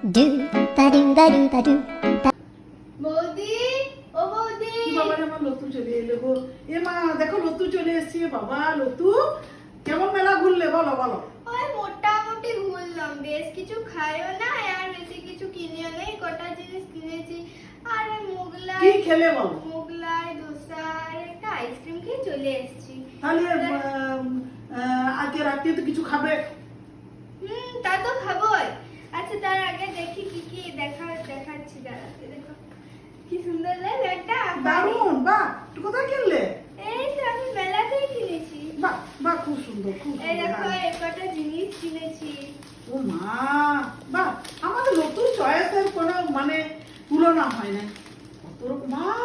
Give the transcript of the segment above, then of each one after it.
do ba do ba do ba do. বৌদি, ও বৌদি, বাবা রে, আমার লতু চলে এলো গো। এ মা দেখো, লতু চলে এসেছে। বাবা লতু, কেমন মেলা ঘুরলে বলো বলো। ওই মোটামুটি ঘুরলাম, বেশ কিছু খাইও না আর বেশি কিছু কিনেও নেই, কটা জিনিস কিনেছি। আর মোগলাই, কি খেলে বলো? মোগলাই দোসা আর একটা আইসক্রিম খেয়ে চলে এসেছি। তাহলে আজকে রাত্রে তো কিছু খাবে? তা তো খাবোই। আচ্ছা তার আগে দেখি কি কি দেখাচ্ছি, দাঁড়াতে দেখো কি সুন্দর লাগে একটা। দারুণ, বাহ। তুই কোথায় কিনলে? এই তো আমি মেলাতেই কিনেছি। বাহ বাহ, খুব সুন্দর, খুব এই দেখো সুন্দর। এই কটা জিনিস কিনেছি। ও মা, বাহ। আমাদের নতুন চয়েসের কোনো মানে তুলনা হয় না। কত রকম, বাহ,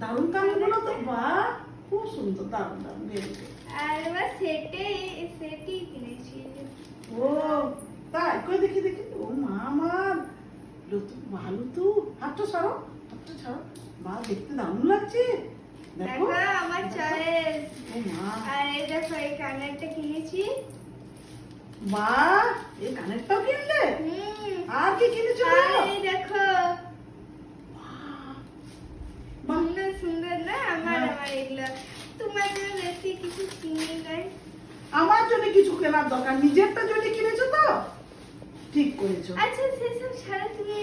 দারুণ কালারগুলো তো, বাহ, খুব সুন্দর, দারুণ দারুণ, very good। আর এবার সেটই কিনেছি। ও তাই, কই দেখি দেখি। ও মা আমার লতু, ভালো তো। হাতটা ছাড়ো, হাতটা ছাড়ো। বাহ, দেখতে দারুণ লাগছে। দেখো দেখো আমার চয়েস। ও মা, আর এই দেখো এই কানেরটা কিনেছি। বাহ, এই কানেরটাও কিনলে? হুম। আর কি কিনেছো আর বলো? এই দেখো বাহ, সুন্দর সুন্দর না আমার হ্যাঁ। আমার এগুলো। তোমার জন্য বেশি কিছু কিনি নাই। আমার জন্য কিছু কেনার দরকার, নিজেরটা জন্য কিনেছো তো, ঠিক করেছো। আচ্ছা সেসব ছাড়া তুমি,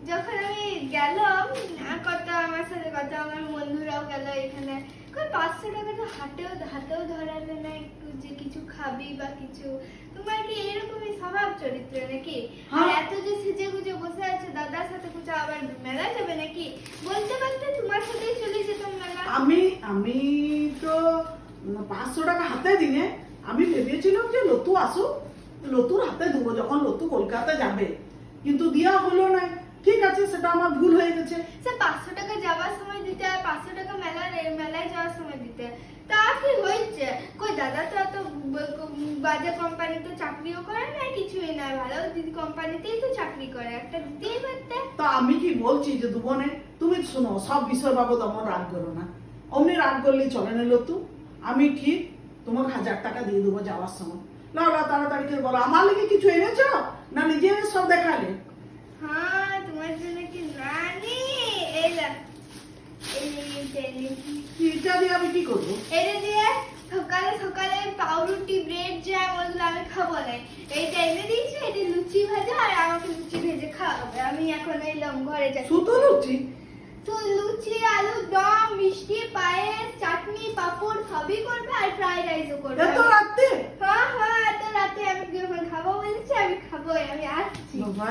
যখন আমি গেলাম কত আমার সাথে কত আমার বন্ধুরাও গেল এখানে, কই 500 টাকা তো হাতেও ধরালে না একটু যে কিছু খাবি বা কিছু। তোমার কি এরকমই স্বভাব চরিত্র নাকি? আর হ্যাঁ। এত যে সেজে গুজে বসে আছে, দাদার সাথে কোথাও আবার মেলা যাবে নাকি? বলতে বলতে তোমার সাথেই চলে যেতাম মেলা। আমি তো 500 টাকা হাতে দিনে আমি ভেবেছিলাম যে লতু আসুক, লতুর হাতে দেবো যখন লতু কলকাতা যাবে, কিন্তু দেওয়া হলো না। ঠিক আছে, সেটা আমার ভুল হয়ে গেছে। সে 500 টাকা যাওয়ার সময় দিতে আর 500 টাকা মেলায় যাওয়ার সময় দিতে, তা কি হয়েছে? কই দাদা তো এত বাজে কোম্পানিতে চাকরিও করে না, কিছুই না, ভালো দিদি কোম্পানিতেই তো চাকরি করে, একটা দিতেই পারতে। তা আমি কি বলছি যে দুবনে, তুমি শোনো, সব বিষয় বাবদ আমার রাগ করো না। অমনি রাগ করলেই চলে না লতু। আমি ঠিক তোমাকে 1000 টাকা দিয়ে দেবো যাওয়ার সময়। না তাড়াতাড়ি করে বলো, আমার লেগে কিছু এনেছো না নিজে সব দেখালে? হ্যাঁ তোমার জন্য কি রানি, এই না এইটা এনেছি। এটা দিয়ে আমি কি করবো? এটা দিয়ে সকালে সকালে পাউরুটি ব্রেড জ্যাম ওগুলো আমি খাবো না। এইটা এনে দিয়েছি, এটা লুচি ভাজা আর আমাকে লুচি ভেজে খাওয়াবে। আমি এখন এলাম ঘরে যাচ্ছি। শুধু লুচি? তো লুচি, আলুর দম, মিষ্টি, পায়েস, চাটনি, পাপড় সবই করবে আর ফ্রাইড রাইসও করবে। এত রাত্রে? হ্যাঁ এত রাতে আমি যখন খাবো বলছি, আমি খাবোই, আমি আসছি। বাবা